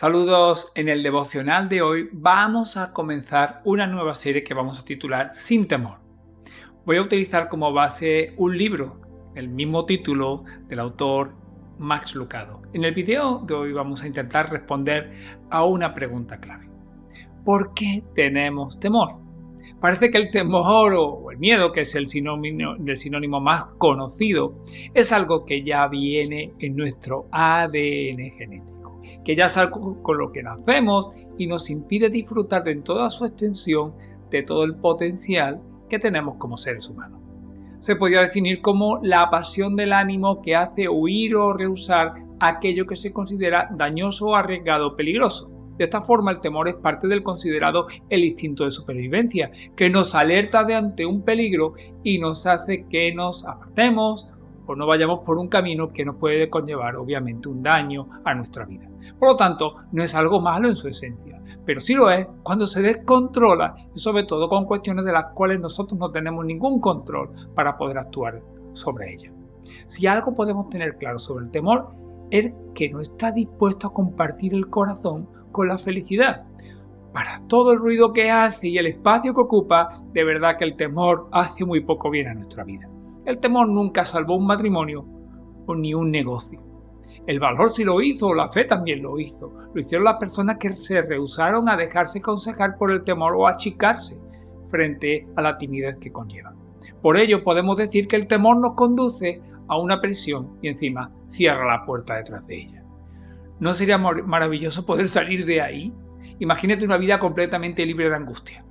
Saludos, en el devocional de hoy vamos a comenzar una nueva serie que vamos a titular Sin temor. Voy a utilizar como base un libro, el mismo título del autor Max Lucado. En el video de hoy vamos a intentar responder a una pregunta clave. ¿Por qué tenemos temor? Parece que el temor o el miedo, que es el sinónimo más conocido, es algo que ya viene en nuestro ADN genético, que ya es algo con lo que nacemos y nos impide disfrutar de toda su extensión de todo el potencial que tenemos como seres humanos. Se podría definir como la pasión del ánimo que hace huir o rehusar aquello que se considera dañoso, arriesgado o peligroso. De esta forma, el temor es parte del considerado el instinto de supervivencia, que nos alerta de ante un peligro y nos hace que nos apartemos o no vayamos por un camino que nos puede conllevar, obviamente, un daño a nuestra vida. Por lo tanto, no es algo malo en su esencia, pero sí lo es cuando se descontrola y sobre todo con cuestiones de las cuales nosotros no tenemos ningún control para poder actuar sobre ellas. Si algo podemos tener claro sobre el temor, es que no está dispuesto a compartir el corazón con la felicidad. Para todo el ruido que hace y el espacio que ocupa, de verdad que el temor hace muy poco bien a nuestra vida. El temor nunca salvó un matrimonio o ni un negocio. El valor sí lo hizo, la fe también lo hizo. Lo hicieron las personas que se rehusaron a dejarse aconsejar por el temor o achicarse frente a la timidez que conlleva. Por ello podemos decir que el temor nos conduce a una prisión y encima cierra la puerta detrás de ella. ¿No sería maravilloso poder salir de ahí? Imagínate una vida completamente libre de angustia.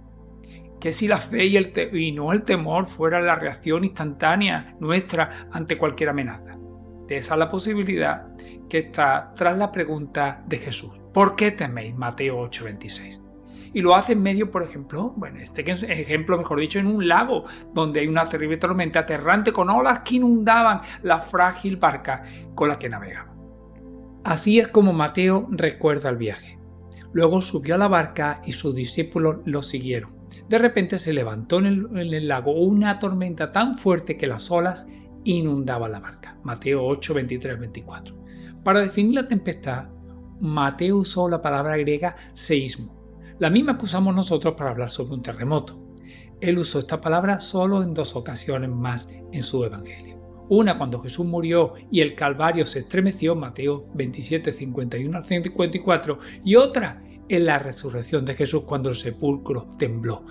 Que si la fe y no el temor fuera la reacción instantánea nuestra ante cualquier amenaza. De esa es la posibilidad que está tras la pregunta de Jesús. ¿Por qué teméis? Mateo 8:26. Y lo hace en medio, por ejemplo, en un lago donde hay una terrible tormenta aterrante con olas que inundaban la frágil barca con la que navegaba. Así es como Mateo recuerda el viaje. Luego subió a la barca y sus discípulos lo siguieron. De repente se levantó en el lago una tormenta tan fuerte que las olas inundaban la barca. Mateo 8, 23, 24. Para definir la tempestad, Mateo usó la palabra griega seísmo, la misma que usamos nosotros para hablar sobre un terremoto. Él usó esta palabra solo en 2 ocasiones más en su evangelio. Una cuando Jesús murió y el Calvario se estremeció, Mateo 27, 51 al 54, y otra en la resurrección de Jesús cuando el sepulcro tembló,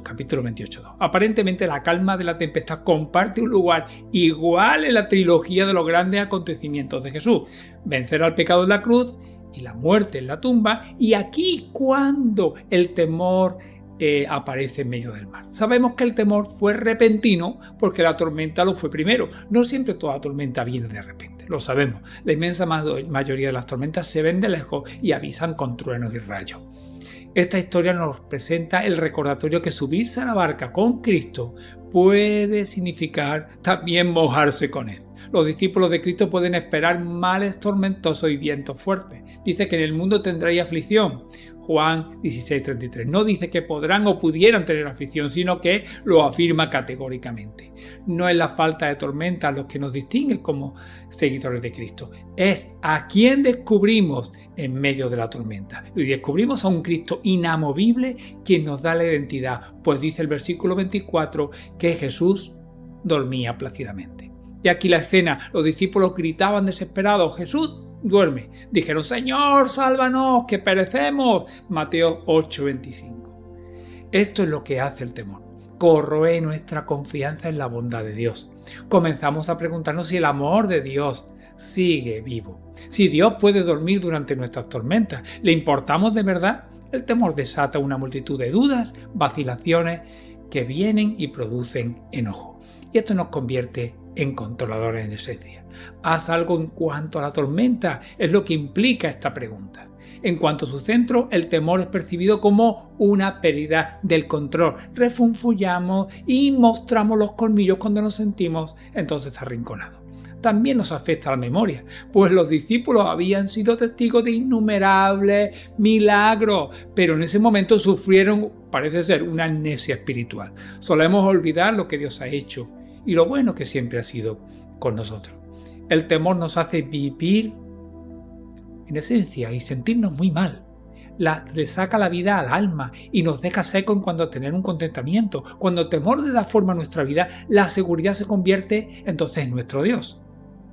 capítulo 28.2. Aparentemente la calma de la tempestad comparte un lugar igual en la trilogía de los grandes acontecimientos de Jesús: vencer al pecado en la cruz y la muerte en la tumba, y aquí cuando el temor aparece en medio del mar. Sabemos que el temor fue repentino porque la tormenta lo fue primero. No siempre toda tormenta viene de repente, lo sabemos. La inmensa mayoría de las tormentas se ven de lejos y avisan con truenos y rayos. Esta historia nos presenta el recordatorio que subirse a la barca con Cristo puede significar también mojarse con Él. Los discípulos de Cristo pueden esperar males tormentosos y vientos fuertes. Dice que en el mundo tendréis aflicción. Juan 16:33. No dice que podrán o pudieran tener aflicción, sino que lo afirma categóricamente. No es la falta de tormenta lo que nos distingue como seguidores de Cristo. Es a quien descubrimos en medio de la tormenta. Y descubrimos a un Cristo inamovible quien nos da la identidad, pues dice el versículo 24 que Jesús dormía plácidamente. Y aquí la escena, los discípulos gritaban desesperados: Jesús duerme. Dijeron: Señor, sálvanos, que perecemos. Mateo 8:25. Esto es lo que hace el temor. Corroe nuestra confianza en la bondad de Dios. Comenzamos a preguntarnos si el amor de Dios sigue vivo. Si Dios puede dormir durante nuestras tormentas. ¿Le importamos de verdad? El temor desata una multitud de dudas, vacilaciones que vienen y producen enojo. Y esto nos convierte en controladores en esencia. Haz algo en cuanto a la tormenta, es lo que implica esta pregunta. En cuanto a su centro, el temor es percibido como una pérdida del control. Refunfullamos y mostramos los colmillos cuando nos sentimos entonces arrinconados. También nos afecta la memoria, pues los discípulos habían sido testigos de innumerables milagros, pero en ese momento sufrieron, parece ser, una amnesia espiritual. Solemos olvidar lo que Dios ha hecho y lo bueno que siempre ha sido con nosotros. El temor nos hace vivir en esencia, y sentirnos muy mal. Le saca la vida al alma y nos deja secos en cuanto a tener un contentamiento. Cuando el temor le da forma a nuestra vida, la seguridad se convierte entonces en nuestro Dios.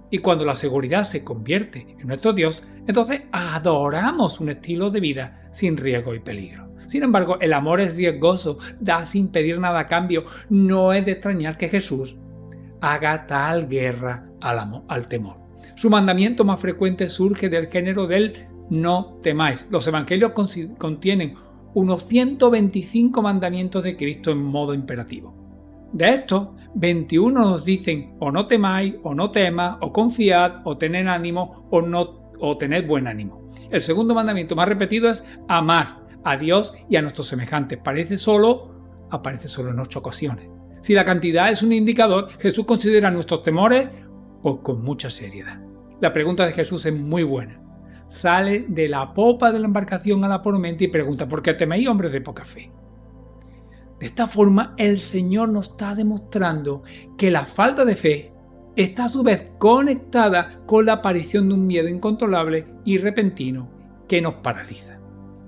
Y cuando la seguridad se convierte en nuestro Dios, entonces adoramos un estilo de vida sin riesgo y peligro. Sin embargo, el amor es riesgoso, da sin pedir nada a cambio. No es de extrañar que Jesús haga tal guerra al temor. Su mandamiento más frecuente surge del género del no temáis. Los evangelios contienen unos 125 mandamientos de Cristo en modo imperativo. De estos, 21 nos dicen o no temáis, o no temas, o confiad, o tened ánimo, o tened buen ánimo. El segundo mandamiento más repetido es amar a Dios y a nuestros semejantes. Aparece solo en 8 ocasiones. Si la cantidad es un indicador, Jesús considera nuestros temores pues con mucha seriedad. La pregunta de Jesús es muy buena. Sale de la popa de la embarcación a la tormenta y pregunta: ¿por qué teméis, hombres de poca fe? De esta forma, el Señor nos está demostrando que la falta de fe está a su vez conectada con la aparición de un miedo incontrolable y repentino que nos paraliza.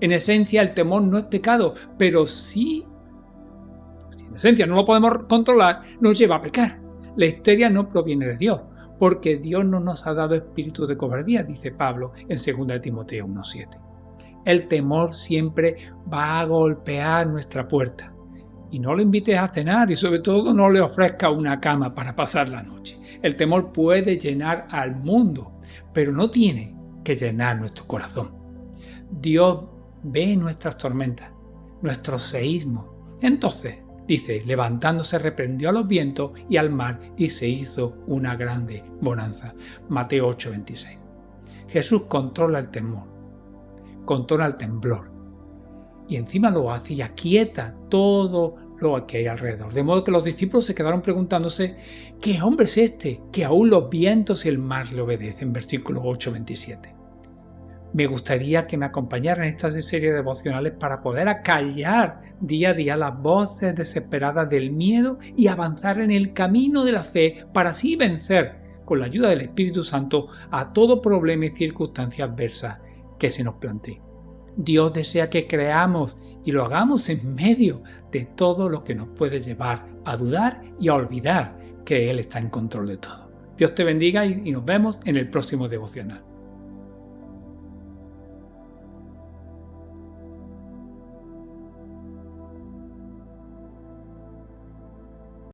En esencia, el temor no es pecado, pero si en esencia no lo podemos controlar, nos lleva a pecar. La histeria no proviene de Dios, porque Dios no nos ha dado espíritu de cobardía, dice Pablo en 2 Timoteo 1:7. El temor siempre va a golpear nuestra puerta. Y no le invites a cenar y sobre todo no le ofrezcas una cama para pasar la noche. El temor puede llenar al mundo, pero no tiene que llenar nuestro corazón. Dios ve nuestras tormentas, nuestros seísmos. Entonces, dice, levantándose reprendió a los vientos y al mar y se hizo una grande bonanza. Mateo 8:26. Jesús controla el temor, controla el temblor. Y encima lo hace y aquieta todo lo que hay alrededor. De modo que los discípulos se quedaron preguntándose: ¿qué hombre es este que aún los vientos y el mar le obedecen? Versículo 8:27. Me gustaría que me acompañaran en esta serie de devocionales para poder acallar día a día las voces desesperadas del miedo y avanzar en el camino de la fe para así vencer, con la ayuda del Espíritu Santo, a todo problema y circunstancia adversa que se nos plantee. Dios desea que creamos y lo hagamos en medio de todo lo que nos puede llevar a dudar y a olvidar que Él está en control de todo. Dios te bendiga y nos vemos en el próximo devocional.